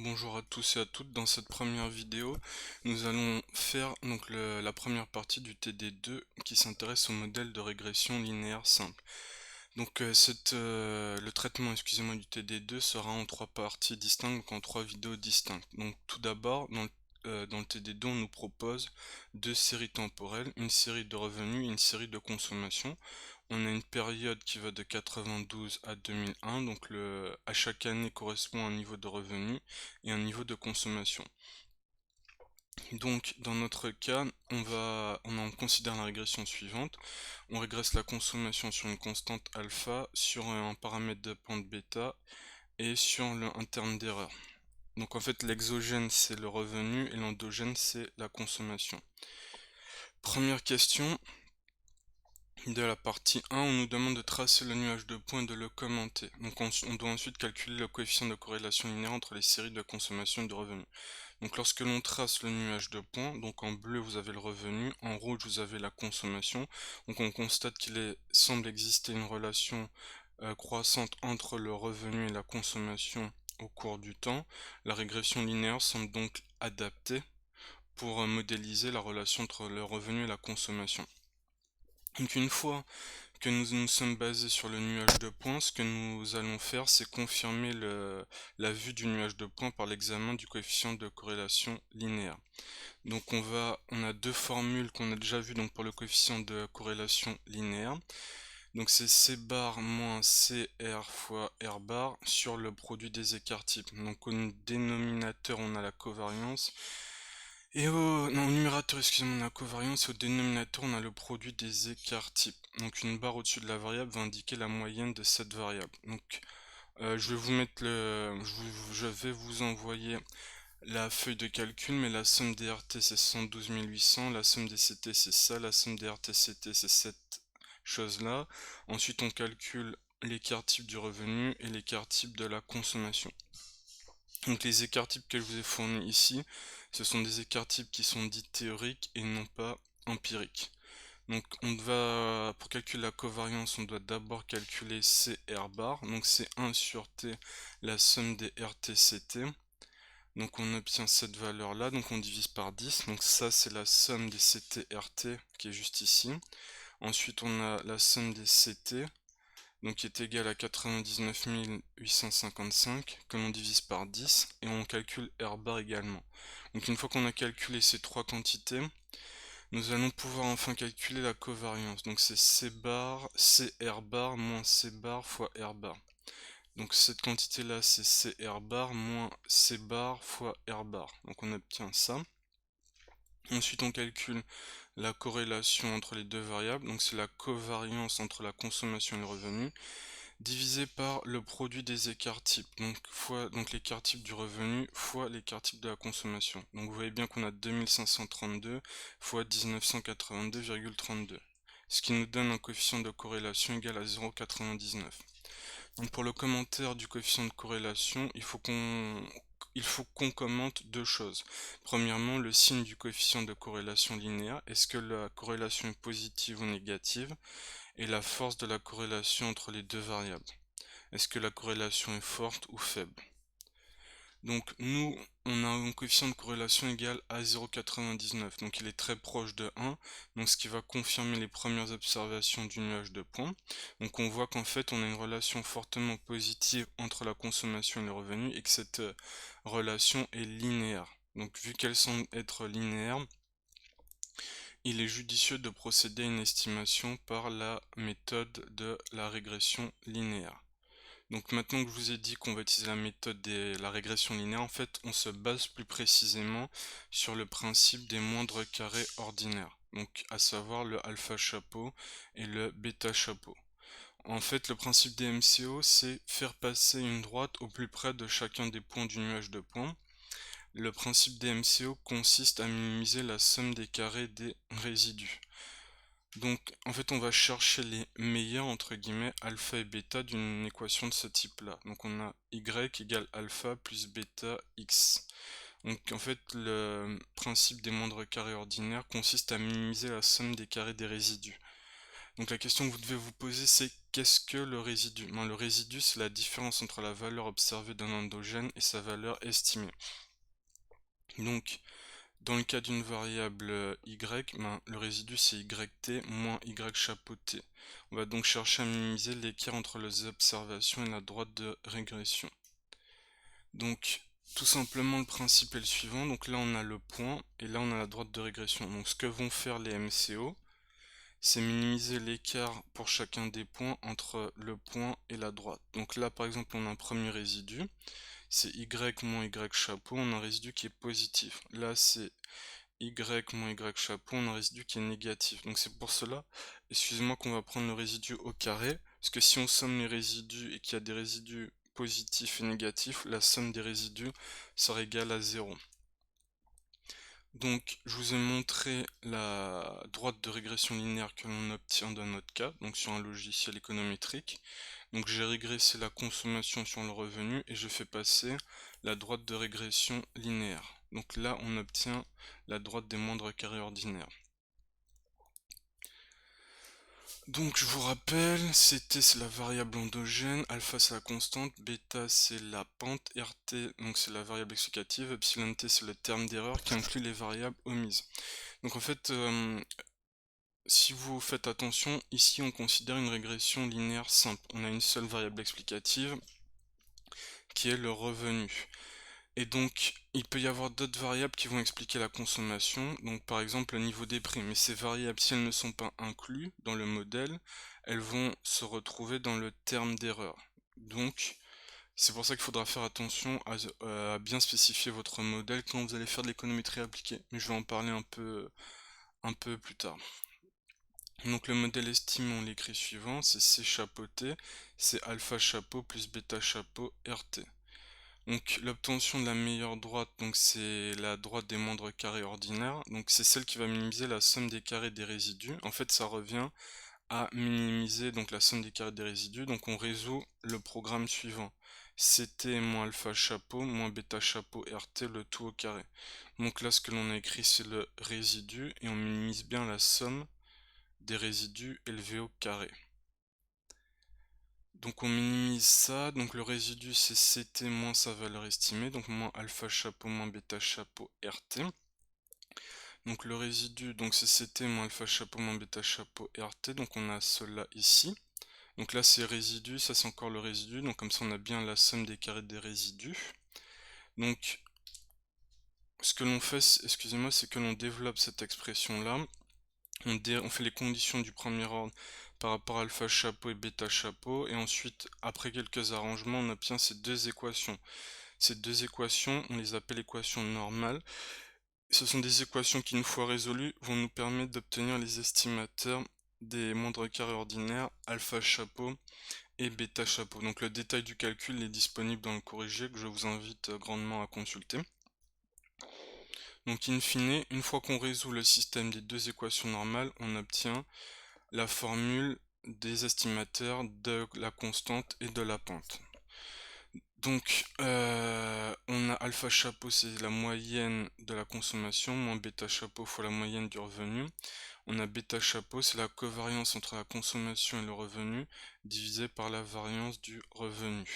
Bonjour à tous et à toutes. Dans cette première vidéo, nous allons faire la première partie du TD2 qui s'intéresse au modèle de régression linéaire simple. Le traitement, excusez-moi, du TD2 sera en trois parties distinctes, donc en trois vidéos distinctes. Donc tout d'abord, dans le TD2, on nous propose deux séries temporelles, une série de revenus et une série de consommation. On a une période qui va de 92 à 2001, donc à chaque année correspond un niveau de revenu et un niveau de consommation. Donc dans notre cas, on considère la régression suivante. On régresse la consommation sur une constante alpha, sur un paramètre de pente bêta et sur un terme d'erreur. Donc en fait l'exogène c'est le revenu et l'endogène c'est la consommation. Première question de la partie 1, on nous demande de tracer le nuage de points et de le commenter. Donc on doit ensuite calculer le coefficient de corrélation linéaire entre les séries de consommation et de revenus. Donc lorsque l'on trace le nuage de points, donc en bleu vous avez le revenu, en rouge vous avez la consommation. Donc on constate qu'il semble exister une relation croissante entre le revenu et la consommation au cours du temps. La régression linéaire semble donc adaptée pour modéliser la relation entre le revenu et la consommation. Donc une fois que nous nous sommes basés sur le nuage de points, ce que nous allons faire, c'est confirmer la vue du nuage de points par l'examen du coefficient de corrélation linéaire. Donc on a deux formules qu'on a déjà vues donc pour le coefficient de corrélation linéaire. Donc c'est C bar moins CR fois R bar sur le produit des écarts types. Donc au dénominateur on a la covariance. Et au numérateur, excusez-moi, on a la covariance, et au dénominateur, on a le produit des écarts types. Donc une barre au-dessus de la variable va indiquer la moyenne de cette variable. Donc je vais vous mettre je vais vous envoyer la feuille de calcul, mais la somme des RT c'est 112 800, la somme des CT c'est ça, la somme des RT-CT c'est cette chose-là. Ensuite on calcule l'écart type du revenu et l'écart type de la consommation. Donc les écarts types que je vous ai fournis ici, ce sont des écarts types qui sont dits théoriques et non pas empiriques. Donc pour calculer la covariance, on doit d'abord calculer CR bar, donc c'est 1 sur T, la somme des RT-CT. Donc on obtient cette valeur là, donc on divise par 10, donc ça c'est la somme des CT-RT qui est juste ici. Ensuite on a la somme des CT, donc qui est égal à 99 855, que l'on divise par 10, et on calcule R bar également. Donc une fois qu'on a calculé ces trois quantités, nous allons pouvoir enfin calculer la covariance. Donc c'est C bar, CR bar moins C bar fois R bar. Donc cette quantité-là, c'est CR bar moins C bar fois R bar. Donc on obtient ça. Ensuite, on calcule la corrélation entre les deux variables. Donc c'est la covariance entre la consommation et le revenu, divisé par le produit des écarts types. Donc l'écart type du revenu fois l'écart type de la consommation. Donc vous voyez bien qu'on a 2532 fois 1982,32. Ce qui nous donne un coefficient de corrélation égal à 0,99. Donc pour le commentaire du coefficient de corrélation, il faut qu'on commente deux choses. Premièrement, le signe du coefficient de corrélation linéaire. Est-ce que la corrélation est positive ou négative? Et la force de la corrélation entre les deux variables. Est-ce que la corrélation est forte ou faible? Donc nous, on a un coefficient de corrélation égal à 0,99, donc il est très proche de 1, donc ce qui va confirmer les premières observations du nuage de points. Donc on voit qu'en fait on a une relation fortement positive entre la consommation et le revenu, et que cette relation est linéaire. Donc vu qu'elle semble être linéaire, il est judicieux de procéder à une estimation par la méthode de la régression linéaire. Donc maintenant que je vous ai dit qu'on va utiliser la méthode de la régression linéaire, en fait on se base plus précisément sur le principe des moindres carrés ordinaires, donc à savoir le alpha chapeau et le bêta chapeau. En fait le principe des MCO c'est faire passer une droite au plus près de chacun des points du nuage de points. Le principe des MCO consiste à minimiser la somme des carrés des résidus. Donc en fait on va chercher les meilleurs entre guillemets alpha et bêta d'une équation de ce type là. Donc on a y égale alpha plus bêta x. Donc en fait le principe des moindres carrés ordinaires consiste à minimiser la somme des carrés des résidus. Donc la question que vous devez vous poser c'est qu'est-ce que le résidu? Ben, le résidu, c'est la différence entre la valeur observée d'un endogène et sa valeur estimée. Donc, dans le cas d'une variable y, ben, le résidu c'est yt moins y chapeau t. On va donc chercher à minimiser l'écart entre les observations et la droite de régression. Donc, tout simplement, le principe est le suivant. Donc là, on a le point et là, on a la droite de régression. Donc, ce que vont faire les MCO, c'est minimiser l'écart pour chacun des points entre le point et la droite. Donc là, par exemple, on a un premier résidu, c'est y moins y chapeau, on a un résidu qui est positif. Là, c'est y moins y chapeau, on a un résidu qui est négatif. Donc c'est pour cela, excusez-moi, qu'on va prendre le résidu au carré, parce que si on somme les résidus et qu'il y a des résidus positifs et négatifs, la somme des résidus sera égale à 0. Donc, je vous ai montré la droite de régression linéaire que l'on obtient dans notre cas, donc sur un logiciel économétrique. Donc, j'ai régressé la consommation sur le revenu et je fais passer la droite de régression linéaire. Donc là, on obtient la droite des moindres carrés ordinaires. Donc je vous rappelle, CT c'est la variable endogène, alpha c'est la constante, bêta c'est la pente, RT donc c'est la variable explicative, epsilon t c'est le terme d'erreur qui inclut les variables omises. Donc en fait, si vous faites attention, ici on considère une régression linéaire simple. On a une seule variable explicative qui est le revenu. Et donc, il peut y avoir d'autres variables qui vont expliquer la consommation, donc par exemple le niveau des prix, mais ces variables, si elles ne sont pas incluses dans le modèle, elles vont se retrouver dans le terme d'erreur. Donc, c'est pour ça qu'il faudra faire attention à bien spécifier votre modèle quand vous allez faire de l'économétrie appliquée, mais je vais en parler un peu plus tard. Donc le modèle estimé, on l'écrit suivant, c'est C chapeau T, c'est alpha chapeau plus bêta chapeau RT. Donc l'obtention de la meilleure droite, donc c'est la droite des moindres carrés ordinaires, donc c'est celle qui va minimiser la somme des carrés des résidus. En fait, ça revient à minimiser donc la somme des carrés des résidus, donc on résout le programme suivant. CT moins alpha chapeau moins bêta chapeau RT, le tout au carré. Donc là, ce que l'on a écrit, c'est le résidu, et on minimise bien la somme des résidus élevés au carré. Donc on minimise ça, donc le résidu c'est CT moins sa valeur estimée, donc moins alpha chapeau moins bêta chapeau RT. Donc le résidu, donc c'est CT moins alpha chapeau moins bêta chapeau RT, donc on a cela ici. Donc là c'est résidu, ça c'est encore le résidu, donc comme ça on a bien la somme des carrés des résidus. Donc ce que l'on fait, excusez-moi, c'est que l'on développe cette expression là. On fait les conditions du premier ordre par rapport à alpha chapeau et bêta chapeau, et ensuite, après quelques arrangements, on obtient ces deux équations. Ces deux équations, on les appelle équations normales. Ce sont des équations qui, une fois résolues, vont nous permettre d'obtenir les estimateurs des moindres carrés ordinaires, alpha chapeau et bêta chapeau. Donc le détail du calcul est disponible dans le corrigé que je vous invite grandement à consulter. Donc in fine, une fois qu'on résout le système des deux équations normales, on obtient la formule des estimateurs de la constante et de la pente. Donc on a alpha chapeau, c'est la moyenne de la consommation, moins bêta chapeau fois la moyenne du revenu. On a bêta chapeau, c'est la covariance entre la consommation et le revenu, divisé par la variance du revenu.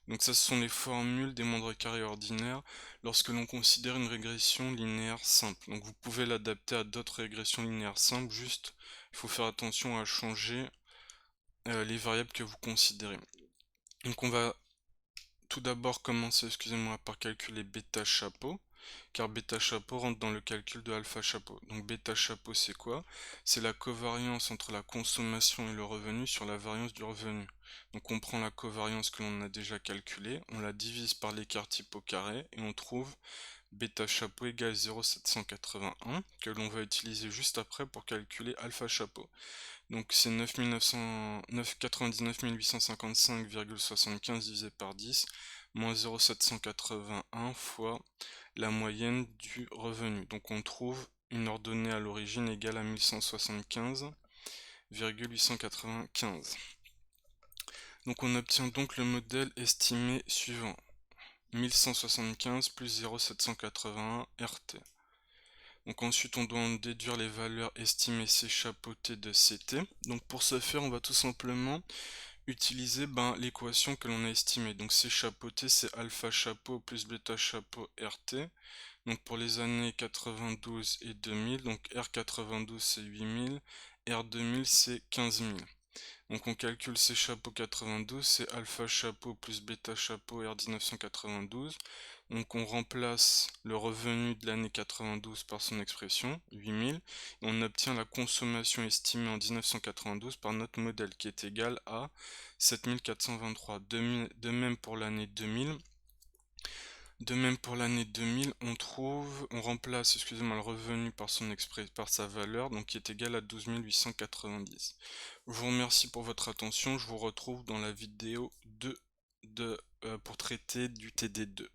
Donc ça, ce sont les formules des moindres carrés ordinaires lorsque l'on considère une régression linéaire simple. Donc vous pouvez l'adapter à d'autres régressions linéaires simples, juste il faut faire attention à changer les variables que vous considérez. Donc on va tout d'abord commencer, excusez-moi, par calculer bêta chapeau, car bêta chapeau rentre dans le calcul de alpha chapeau. Donc bêta chapeau c'est quoi? C'est la covariance entre la consommation et le revenu sur la variance du revenu. Donc on prend la covariance que l'on a déjà calculée, on la divise par l'écart type au carré, et on trouve bêta chapeau égale 0,781, que l'on va utiliser juste après pour calculer alpha chapeau. Donc c'est 99 855,75 divisé par 10, moins 0,781 fois la moyenne du revenu. Donc on trouve une ordonnée à l'origine égale à 1175,895. Donc on obtient donc le modèle estimé suivant. 1175 plus 0,781 RT. Donc ensuite, on doit en déduire les valeurs estimées C chapeautées de CT. Donc pour ce faire, on va tout simplement utiliser l'équation que l'on a estimée. Donc C chapeauté, c'est alpha chapeau plus bêta chapeau RT. Donc pour les années 92 et 2000, donc R92 c'est 8000, R2000 c'est 15000. Donc on calcule C chapeau 92, c'est alpha chapeau plus bêta chapeau R 1992. Donc on remplace le revenu de l'année 92 par son expression, 8000, et on obtient la consommation estimée en 1992 par notre modèle qui est égal à 7423. De même pour l'année 2000. De même pour l'année 2000, on remplace, excusez-moi, le revenu par par sa valeur, donc qui est égal à 12 890. Je vous remercie pour votre attention, je vous retrouve dans la vidéo 2 pour traiter du TD2.